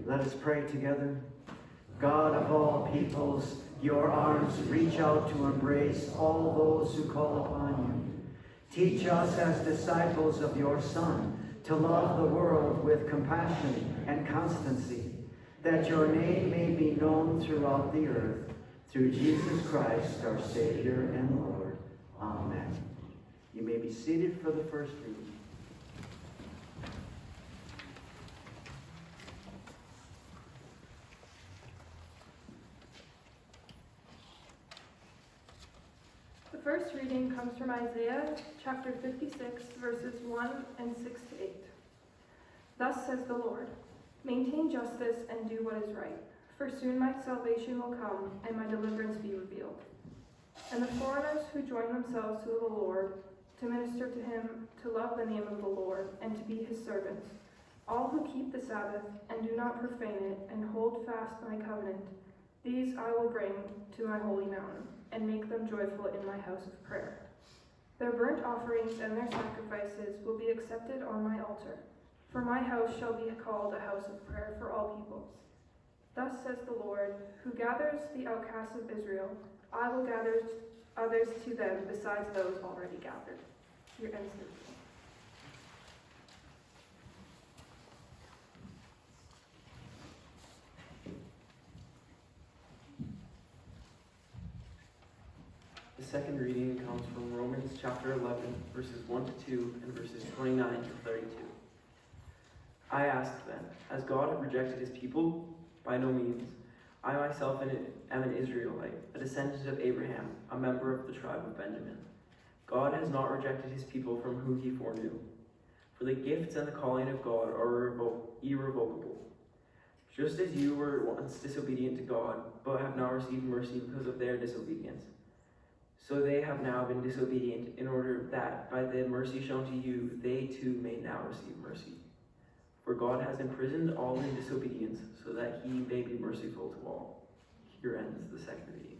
Let us pray together. God of all peoples, your arms reach out to embrace all those who call upon you. Teach us as disciples of your Son to love the world with compassion and constancy, that your name may be known throughout the earth. Through Jesus Christ, our Savior and Lord. Amen. You may be seated for the first reading. The first reading comes from Isaiah chapter 56, verses 1 and 6 to 8. Thus says the Lord, maintain justice and do what is right, for soon my salvation will come and my deliverance be revealed. And the foreigners who join themselves to the Lord, to minister to him, to love the name of the Lord, and to be his servants, all who keep the Sabbath and do not profane it, and hold fast my covenant, these I will bring to my holy mountain, and make them joyful in my house of prayer. Their burnt offerings and their sacrifices will be accepted on my altar, for my house shall be called a house of prayer for all peoples. Thus says the Lord, who gathers the outcasts of Israel, I will gather others to them besides those already gathered. Here ends the reading. The second reading comes from Romans chapter 11, verses 1 to 2 and verses 29 to 32. I ask then, has God rejected his people? By no means. I myself am an Israelite, a descendant of Abraham, a member of the tribe of Benjamin. God has not rejected his people from whom he foreknew. For the gifts and the calling of God are irrevocable. Just as you were once disobedient to God, but have now received mercy because of their disobedience, so they have now been disobedient, in order that, by the mercy shown to you, they too may now receive mercy. For God has imprisoned all in disobedience, so that he may be merciful to all. Here ends the second reading.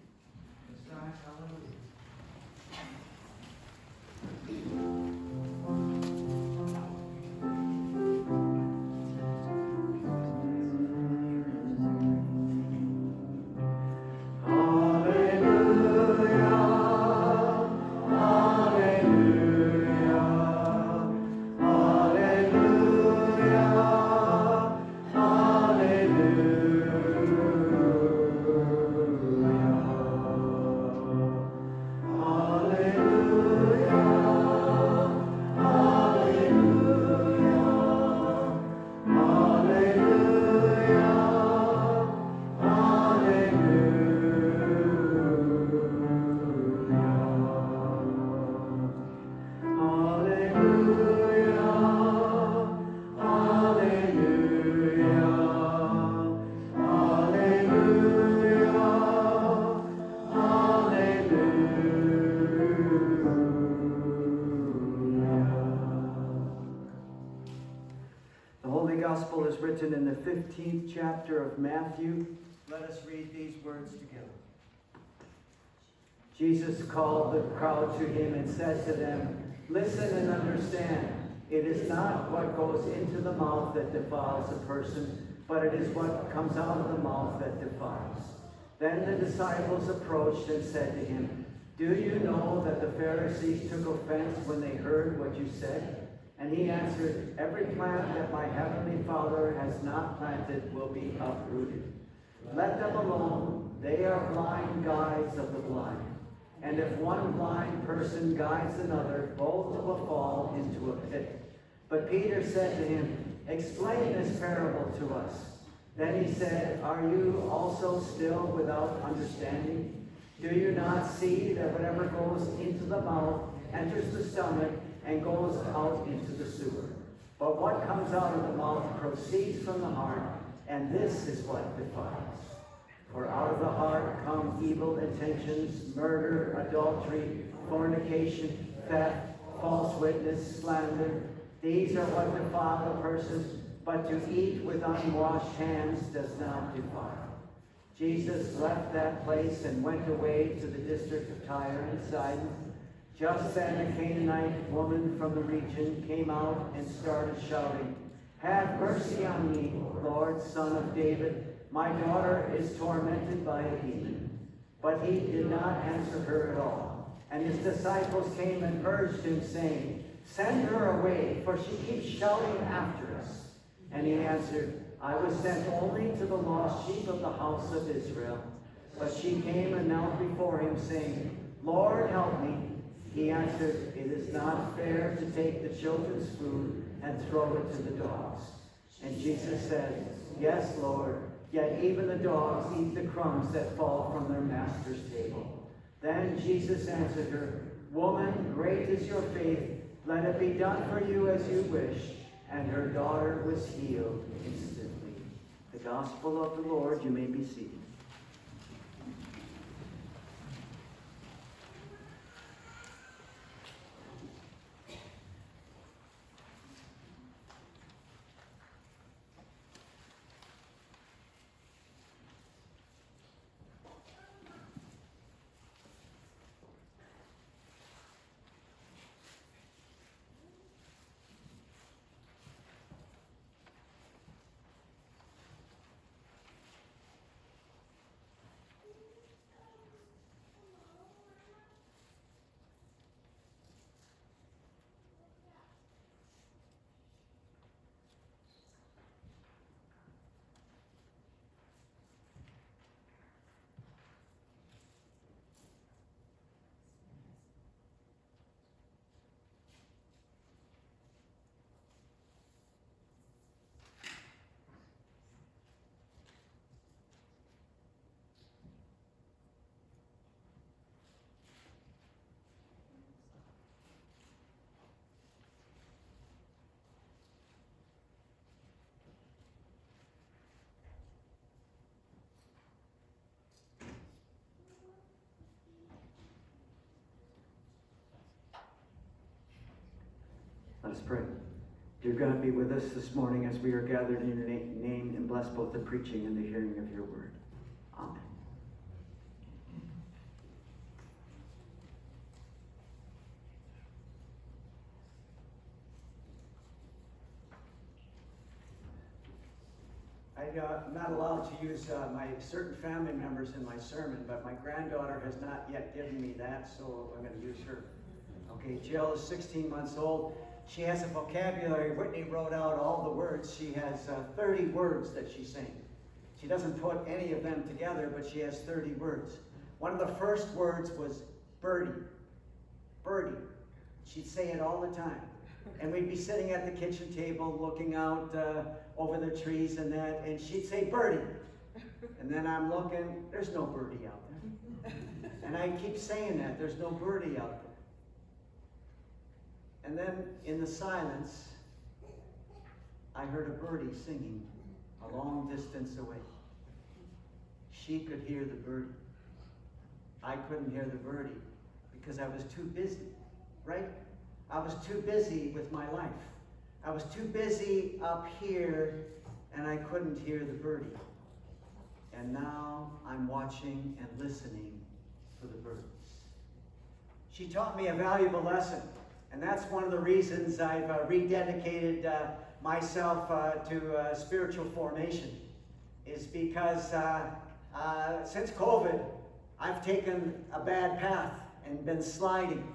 Gospel is written in the 15th chapter of Matthew. Let us read these words together. Jesus called the crowd to him and said to them, listen and understand. It is not what goes into the mouth that defiles a person, but it is what comes out of the mouth that defiles. Then the disciples approached and said to him, do you know that the Pharisees took offense when they heard what you said? And he answered, every plant that my heavenly Father has not planted will be uprooted. Let them alone. They are blind guides of the blind. And if one blind person guides another, both will fall into a pit. But Peter said to him, explain this parable to us. Then he said, are you also still without understanding? Do you not see that whatever goes into the mouth enters the stomach and goes out into the sewer? But what comes out of the mouth proceeds from the heart, and this is what defiles. For out of the heart come evil intentions, murder, adultery, fornication, theft, false witness, slander. These are what defile a person, but to eat with unwashed hands does not defile. Jesus left that place and went away to the district of Tyre and Sidon. Just then a Canaanite woman from the region came out and started shouting, have mercy on me, Lord, Lord, Son of David, my daughter is tormented by a demon." But he did not answer her at all. And his disciples came and urged him, saying, "Send her away, for she keeps shouting after us." And he answered, "I was sent only to the lost sheep of the house of Israel." But she came and knelt before him, saying, "Lord, help me." He answered, "It is not fair to take the children's food and throw it to the dogs." And Jesus said, "Yes, Lord, yet even the dogs eat the crumbs that fall from their master's table." Then Jesus answered her, "Woman, great is your faith. Let it be done for you as you wish." And her daughter was healed instantly. The gospel of the Lord. You may be seated. Let us pray. Dear God, be with us this morning as we are gathered in your name, and bless both the preaching and the hearing of your word. Amen. I'm not allowed to use my certain family members in my sermon, but my granddaughter has not yet given me that, so I'm going to use her. Okay, Jill is 16 months old. She has a vocabulary. Whitney wrote out all the words. She has 30 words that she sings. She doesn't put any of them together, but she has 30 words. One of the first words was birdie. Birdie. She'd say it all the time. And we'd be sitting at the kitchen table looking out over the trees and that, and she'd say birdie. And then I'm looking, there's no birdie out there. And I keep saying that, there's no birdie out there. And then in the silence, I heard a birdie singing a long distance away. She could hear the birdie. I couldn't hear the birdie because I was too busy, right? I was too busy with my life. I was too busy up here and I couldn't hear the birdie. And now I'm watching and listening for the birds. She taught me a valuable lesson. And that's one of the reasons I've rededicated myself to spiritual formation, is because since COVID, I've taken a bad path and been sliding.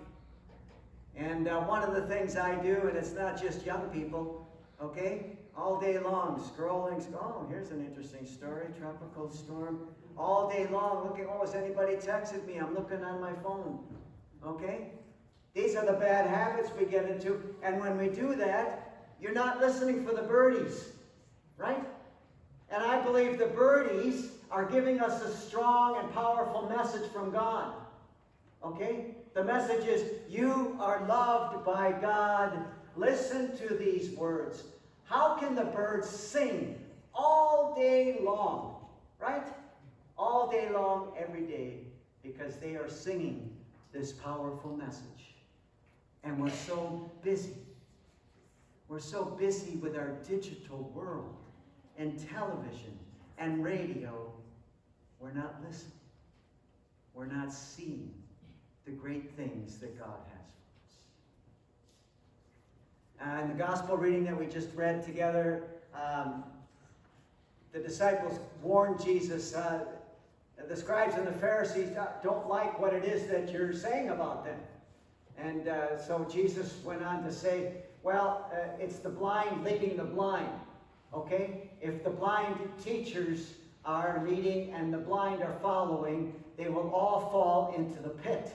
And one of the things I do, and it's not just young people, okay? All day long, scrolling, oh, here's an interesting story, tropical storm. All day long, looking, oh, has anybody texted me? I'm looking on my phone, okay? These are the bad habits we get into. And when we do that, you're not listening for the birdies, right? And I believe the birdies are giving us a strong and powerful message from God. Okay? The message is, you are loved by God. Listen to these words. How can the birds sing all day long, right? All day long, every day, because they are singing this powerful message. And we're so busy. We're so busy with our digital world and television and radio. We're not listening. We're not seeing the great things that God has for us. And the gospel reading that we just read together, the disciples warned Jesus, the scribes and the Pharisees don't like what it is that you're saying about them. And so Jesus went on to say, well, it's the blind leading the blind, okay? If the blind teachers are leading and the blind are following, they will all fall into the pit.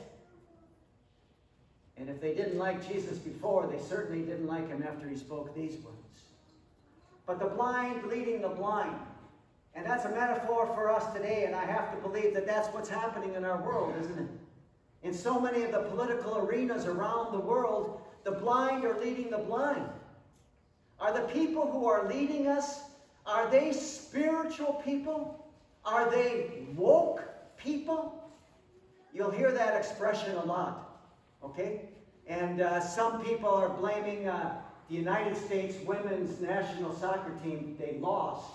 And if they didn't like Jesus before, they certainly didn't like him after he spoke these words. But the blind leading the blind. And that's a metaphor for us today, and I have to believe that that's what's happening in our world, isn't it? In so many of the political arenas around the world, the blind are leading the blind. Are the people who are leading us, are they spiritual people? Are they woke people? You'll hear that expression a lot, okay? And some people are blaming the United States women's national soccer team. They lost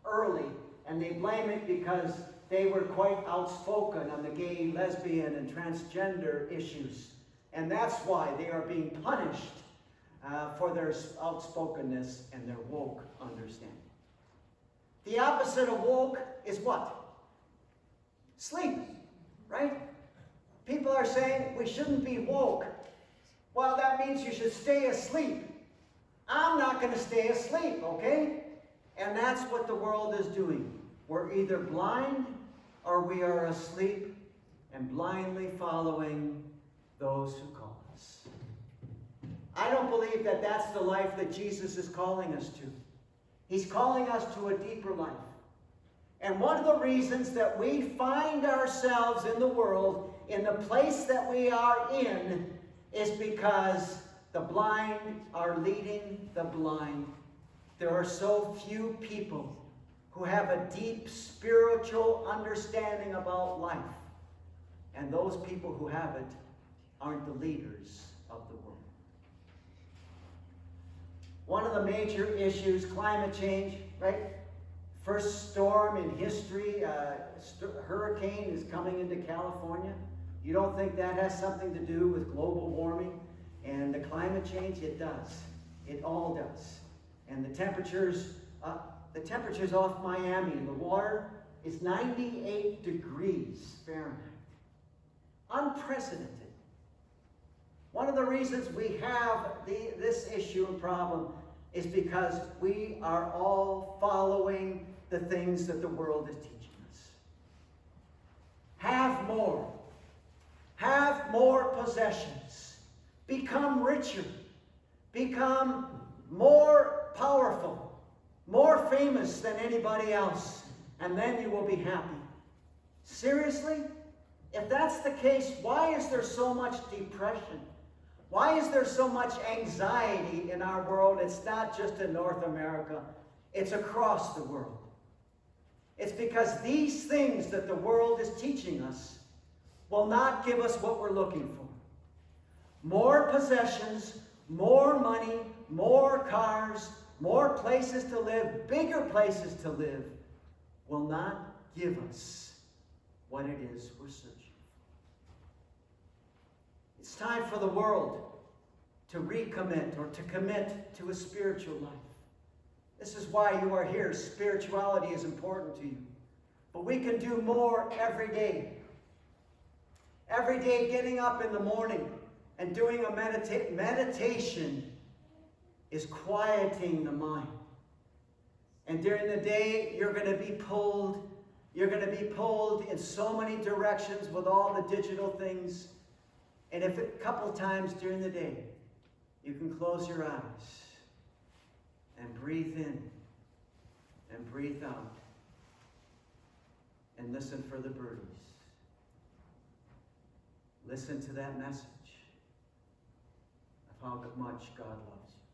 early, and they blame it because they were quite outspoken on the gay, lesbian, and transgender issues. And that's why they are being punished for their outspokenness and their woke understanding. The opposite of woke is what? Sleep, right? People are saying we shouldn't be woke. Well, that means you should stay asleep. I'm not going to stay asleep, okay? And that's what the world is doing. We're either blind or we are asleep and blindly following those who call us. I don't believe that that's the life that Jesus is calling us to. He's calling us to a deeper life. And one of the reasons that we find ourselves in the world, in the place that we are in, is because the blind are leading the blind. There are so few people who have a deep spiritual understanding about life. And those people who have it aren't the leaders of the world. One of the major issues, climate change, right? First storm in history, hurricane is coming into California. You don't think that has something to do with global warming and the climate change? It does. It all does. And the temperatures off Miami, the water is 98 degrees Fahrenheit. Unprecedented. One of the reasons we have this issue and problem is because we are all following the things that the world is teaching us. Have more. Have more possessions. Become richer. Become more powerful. More famous than anybody else. And then you will be happy. Seriously? If that's the case, why is there so much depression? Why is there so much anxiety in our world? It's not just in North America. It's across the world. It's because these things that the world is teaching us will not give us what we're looking for. More possessions, more money, more cars, more places to live, bigger places to live, will not give us what it is we're searching for. It's time for the world to recommit or to commit to a spiritual life. This is why you are here. Spirituality is important to you. But we can do more every day. Every day getting up in the morning and doing a meditation is quieting the mind. And during the day, you're going to be pulled in so many directions with all the digital things. And if a couple times during the day, you can close your eyes and breathe in and breathe out and listen for the birdies. Listen to that message of how much God loves you.